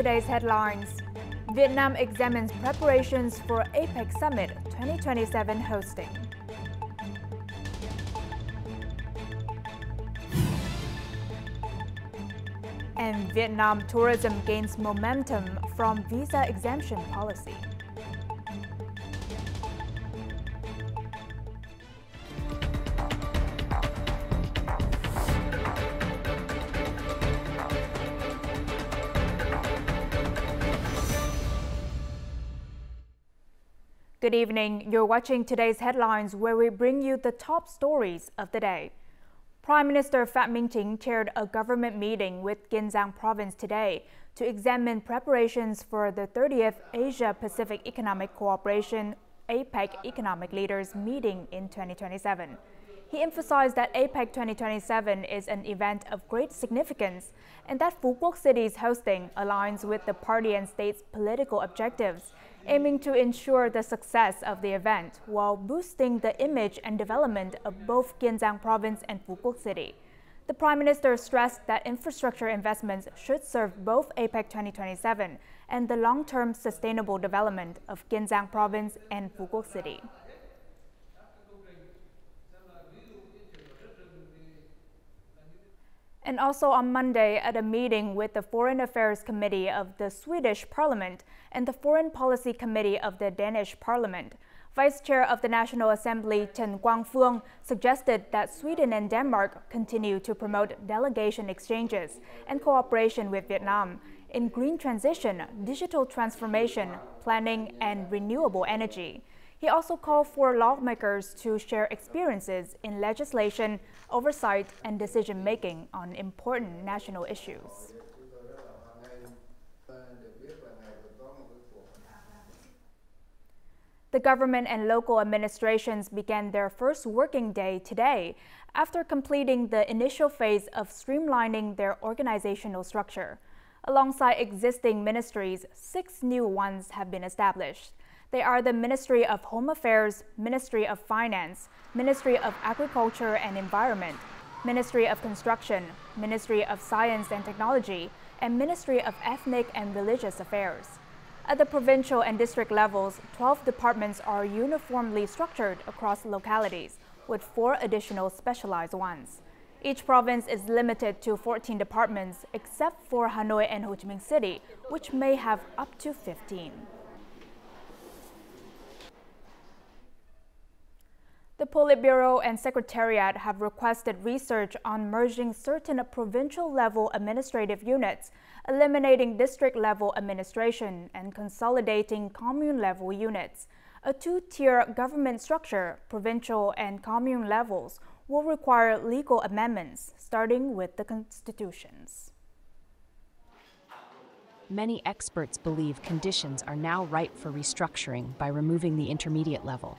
today's headlines. Vietnam examines preparations for APEC Summit 2027 hosting. And Vietnam tourism gains momentum from visa exemption policy. Good evening. You're watching today's headlines, where we bring you the top stories of the day. Prime Minister Phạm Minh Chính chaired a government meeting with Kiên Giang Province today to examine preparations for the 30th Asia-Pacific Economic Cooperation APEC Economic Leaders meeting in 2027. He emphasized that APEC 2027 is an event of great significance and that Phú Quốc City's hosting aligns with the party and state's political objectives, aiming to ensure the success of the event while boosting the image and development of both Kiên Giang Province and Phú Quốc City. The Prime Minister stressed that infrastructure investments should serve both APEC 2027 and the long-term sustainable development of Kiên Giang Province and Phú Quốc City. And also on Monday, at a meeting with the Foreign Affairs Committee of the Swedish Parliament and the Foreign Policy Committee of the Danish Parliament, Vice Chair of the National Assembly Trần Quang Phương suggested that Sweden and Denmark continue to promote delegation exchanges and cooperation with Vietnam in green transition, digital transformation, planning, and renewable energy. He also called for lawmakers to share experiences in legislation, oversight, and decision-making on important national issues. The government and local administrations began their first working day today after completing the initial phase of streamlining their organizational structure. Alongside existing ministries, 6 new ones have been established. They are the Ministry of Home Affairs, Ministry of Finance, Ministry of Agriculture and Environment, Ministry of Construction, Ministry of Science and Technology, and Ministry of Ethnic and Religious Affairs. At the provincial and district levels, 12 departments are uniformly structured across localities, with 4 additional specialized ones. Each province is limited to 14 departments, except for Hanoi and Ho Chi Minh City, which may have up to 15. The Politburo and Secretariat have requested research on merging certain provincial-level administrative units, eliminating district-level administration, and consolidating commune-level units. A 2-tier government structure, provincial and commune levels, will require legal amendments, starting with the constitutions. Many experts believe conditions are now ripe for restructuring by removing the intermediate level.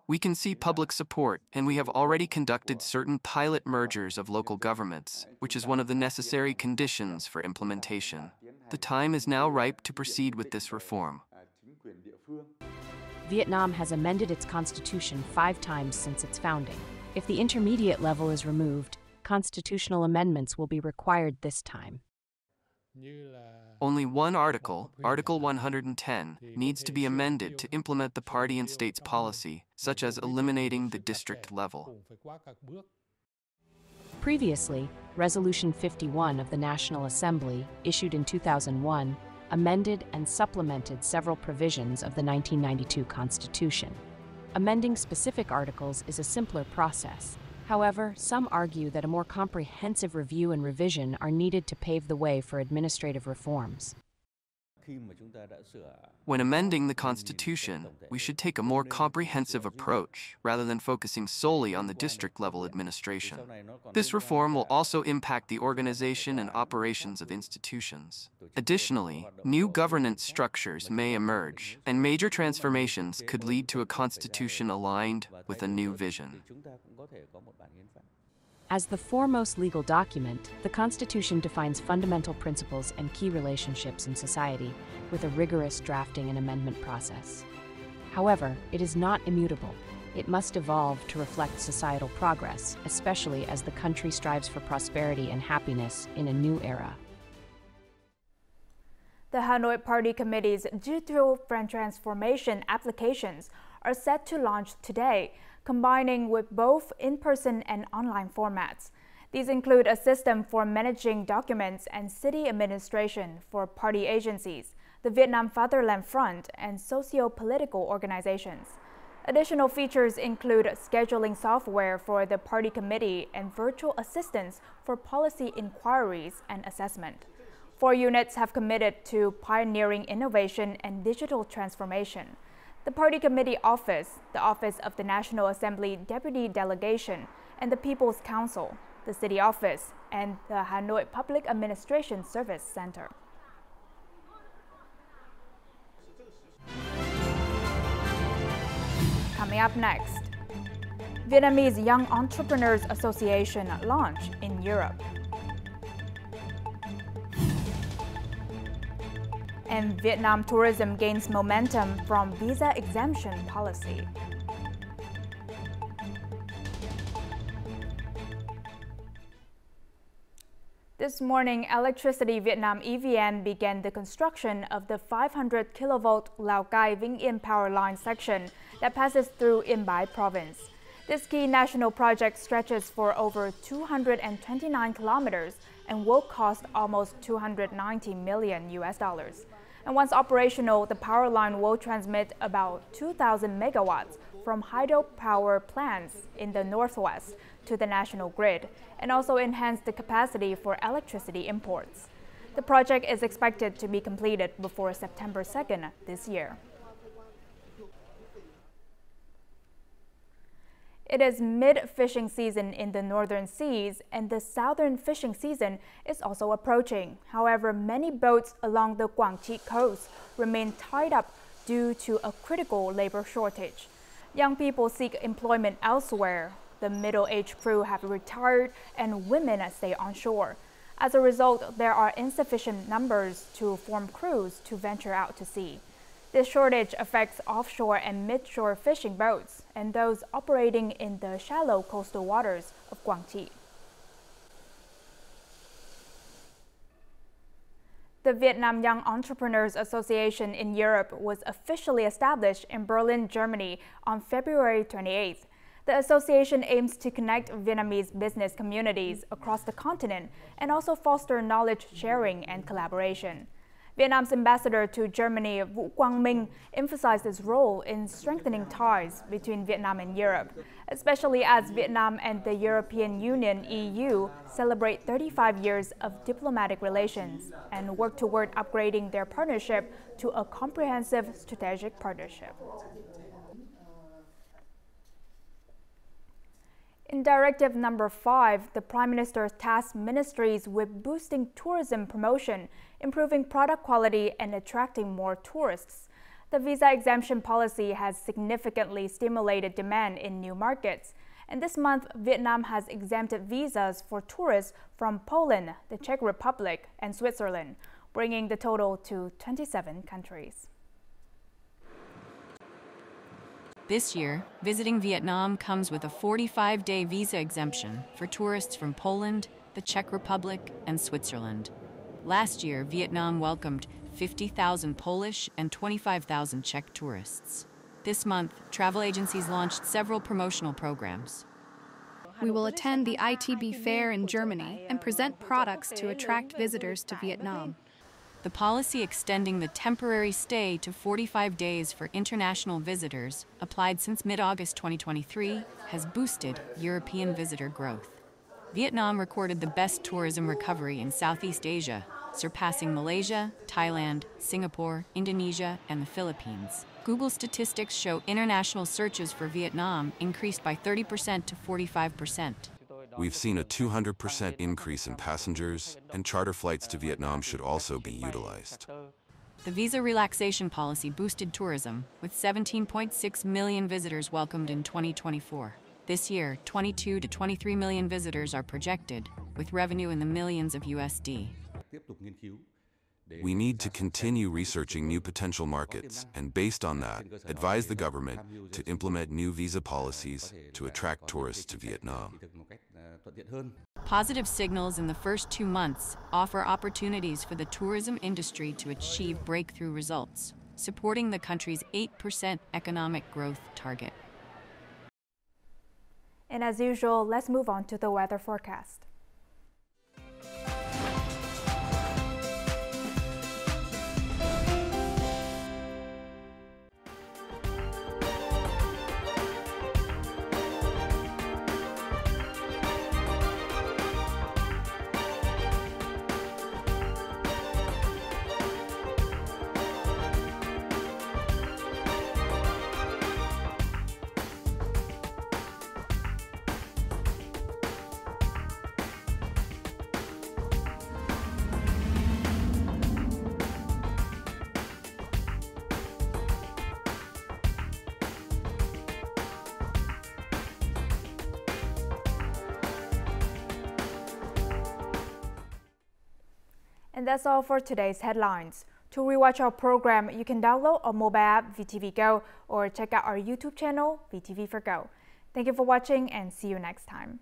We can see public support, and we have already conducted certain pilot mergers of local governments, which is one of the necessary conditions for implementation. The time is now ripe to proceed with this reform. Vietnam has amended its constitution 5 times since its founding. If the intermediate level is removed, constitutional amendments will be required this time. Only one article, Article 110, needs to be amended to implement the party and state's policy, such as eliminating the district level. Previously, Resolution 51 of the National Assembly, issued in 2001, amended and supplemented several provisions of the 1992 Constitution. Amending specific articles is a simpler process. However, some argue that a more comprehensive review and revision are needed to pave the way for administrative reforms. When amending the Constitution, we should take a more comprehensive approach rather than focusing solely on the district-level administration. This reform will also impact the organization and operations of institutions. Additionally, new governance structures may emerge, and major transformations could lead to a constitution aligned with a new vision. As the foremost legal document, the Constitution defines fundamental principles and key relationships in society with a rigorous drafting and amendment process. However, it is not immutable. It must evolve to reflect societal progress, especially as the country strives for prosperity and happiness in a new era. The Hanoi Party Committee's digital transformation applications are set to launch today, combining with both in-person and online formats. These include a system for managing documents and city administration for party agencies, the Vietnam Fatherland Front, and socio-political organizations. Additional features include scheduling software for the party committee and virtual assistance for policy inquiries and assessment. 4 units have committed to pioneering innovation and digital transformation. The Party Committee Office, the Office of the National Assembly Deputy Delegation, and the People's Council, the City Office, and the Hanoi Public Administration Service Center. Coming up next, Vietnamese Young Entrepreneurs Association launch in Europe. And Vietnam tourism gains momentum from visa exemption policy. This morning, Electricity Vietnam EVN began the construction of the 500 kilovolt Lao Cai Vĩnh Yên power line section that passes through Yên Bái province. This key national project stretches for over 229 kilometers and will cost almost $290 million. And once operational, the power line will transmit about 2,000 megawatts from hydropower plants in the northwest to the national grid, and also enhance the capacity for electricity imports. The project is expected to be completed before September 2nd this year. It is mid-fishing season in the northern seas, and the southern fishing season is also approaching. However, many boats along the Quảng Trị coast remain tied up due to a critical labor shortage. Young people seek employment elsewhere. The middle-aged crew have retired and women stay on shore. As a result, there are insufficient numbers to form crews to venture out to sea. This shortage affects offshore and midshore fishing boats and those operating in the shallow coastal waters of Quảng Trị. The Vietnam Young Entrepreneurs Association in Europe was officially established in Berlin, Germany on February 28th. The association aims to connect Vietnamese business communities across the continent and also foster knowledge sharing and collaboration. Vietnam's ambassador to Germany, Vũ Quang Minh, emphasized his role in strengthening ties between Vietnam and Europe, especially as Vietnam and the European Union (EU) celebrate 35 years of diplomatic relations and work toward upgrading their partnership to a comprehensive strategic partnership. In Directive Number 5, the Prime Minister tasked ministries with boosting tourism promotion, improving product quality, and attracting more tourists. The visa exemption policy has significantly stimulated demand in new markets. And this month, Vietnam has exempted visas for tourists from Poland, the Czech Republic, and Switzerland, bringing the total to 27 countries. This year, visiting Vietnam comes with a 45-day visa exemption for tourists from Poland, the Czech Republic, and Switzerland. Last year, Vietnam welcomed 50,000 Polish and 25,000 Czech tourists. This month, travel agencies launched several promotional programs. We will attend the ITB Fair in Germany and present products to attract visitors to Vietnam. The policy extending the temporary stay to 45 days for international visitors, applied since mid-August 2023, has boosted European visitor growth. Vietnam recorded the best tourism recovery in Southeast Asia, surpassing Malaysia, Thailand, Singapore, Indonesia, and the Philippines. Google statistics show international searches for Vietnam increased by 30% to 45%. We've seen a 200% increase in passengers, and charter flights to Vietnam should also be utilized. The visa relaxation policy boosted tourism, with 17.6 million visitors welcomed in 2024. This year, 22 to 23 million visitors are projected, with revenue in the millions of USD. We need to continue researching new potential markets, and based on that, advise the government to implement new visa policies to attract tourists to Vietnam. Positive signals in the first 2 months offer opportunities for the tourism industry to achieve breakthrough results, supporting the country's 8% economic growth target. And as usual, let's move on to the weather forecast. And that's all for today's headlines. To rewatch our program, you can download our mobile app VTVgo or check out our YouTube channel VTV4Go. Thank you for watching and see you next time.